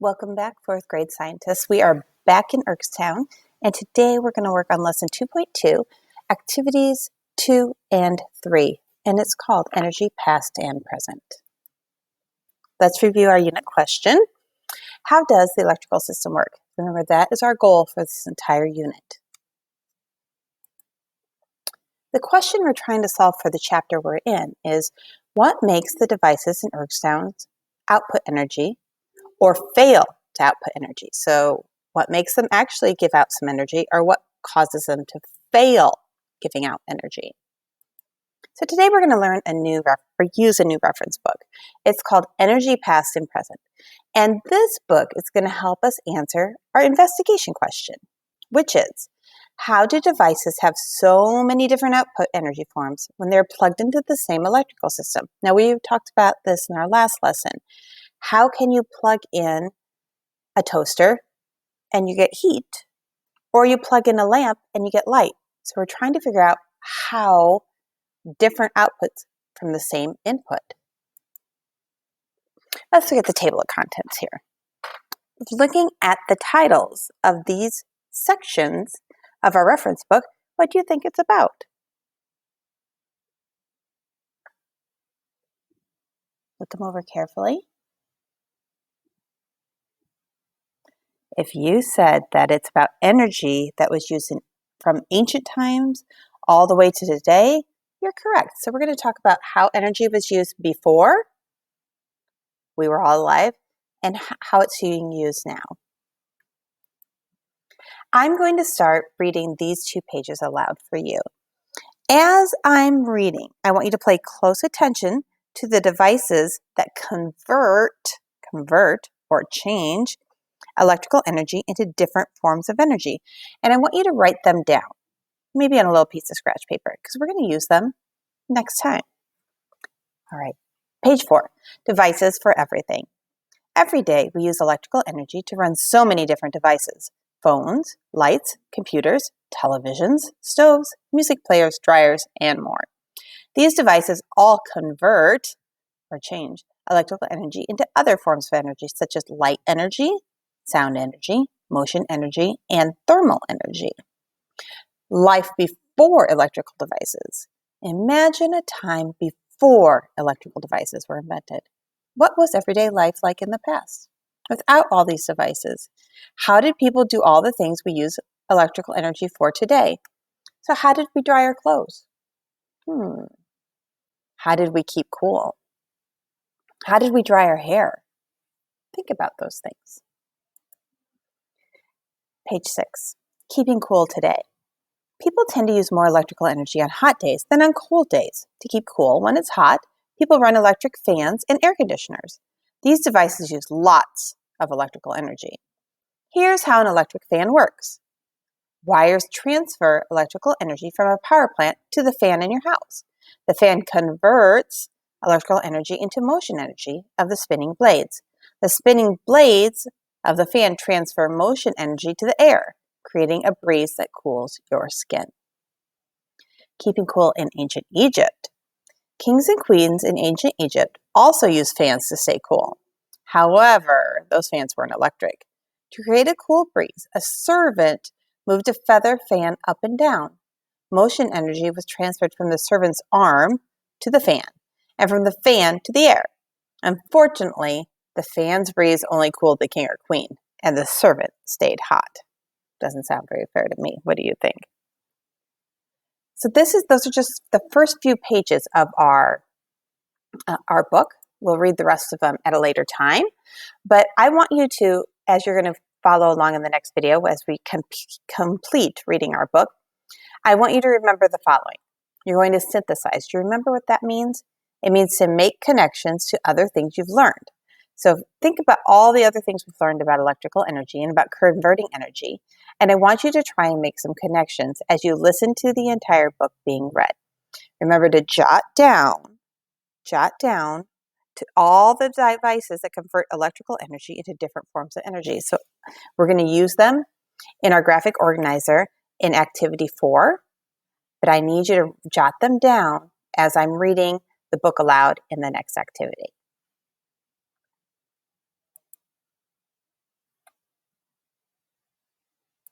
Welcome back, fourth grade scientists. We are back in Ersktown, and today we're going to work on lesson 2.2, activities 2 and 3, and it's called energy past and present. Let's review our unit question. How does the electrical system work? Remember, that is our goal for this entire unit. The question we're trying to solve for the chapter we're in is, what makes the devices in Ersktown's output energy or fail to output energy? So what makes them actually give out some energy, or what causes them to fail giving out energy? So today we're going to learn use a new reference book. It's called Energy Past and Present. And this book is going to help us answer our investigation question, which is, how do devices have so many different output energy forms when they're plugged into the same electrical system? Now, we talked about this in our last lesson. How can you plug in a toaster and you get heat, or you plug in a lamp and you get light? So we're trying to figure out how different outputs from the same input. Let's look at the table of contents here. Looking at the titles of these sections of our reference book, what do you think it's about? Look them over carefully. If you said that it's about energy that was used from ancient times all the way to today, you're correct. So we're going to talk about how energy was used before we were all alive and how it's being used now. I'm going to start reading these 2 pages aloud for you. As I'm reading, I want you to pay close attention to the devices that convert or change electrical energy into different forms of energy. And I want you to write them down, maybe on a little piece of scratch paper, because we're going to use them next time. All right, page 4, devices for everything. Every day we use electrical energy to run so many different devices: phones, lights, computers, televisions, stoves, music players, dryers, and more. These devices all convert or change electrical energy into other forms of energy, such as light energy, sound energy, motion energy, and thermal energy. Life before electrical devices. Imagine a time before electrical devices were invented. What was everyday life like in the past? Without all these devices, how did people do all the things we use electrical energy for today? So how did we dry our clothes? How did we keep cool? How did we dry our hair? Think about those things. Page 6, keeping cool today. People tend to use more electrical energy on hot days than on cold days. To keep cool when it's hot, people run electric fans and air conditioners. These devices use lots of electrical energy. Here's how an electric fan works. Wires transfer electrical energy from a power plant to the fan in your house. The fan converts electrical energy into motion energy of the spinning blades. The spinning blades of the fan transfer motion energy to the air, creating a breeze that cools your skin. Keeping cool in ancient Egypt. Kings and queens in ancient Egypt also used fans to stay cool. However, those fans weren't electric. To create a cool breeze, a servant moved a feather fan up and down. Motion energy was transferred from the servant's arm to the fan, and from the fan to the air. Unfortunately, the fan's breeze only cooled the king or queen, and the servant stayed hot. Doesn't sound very fair to me. What do you think? So those are just the first few pages of our book. We'll read the rest of them at a later time. But I want you to, as you're going to follow along in the next video as we complete reading our book, I want you to remember the following. You're going to synthesize. Do you remember what that means? It means to make connections to other things you've learned. So think about all the other things we've learned about electrical energy and about converting energy. And I want you to try and make some connections as you listen to the entire book being read. Remember to jot down to all the devices that convert electrical energy into different forms of energy. So we're going to use them in our graphic organizer in activity 4, but I need you to jot them down as I'm reading the book aloud in the next activity.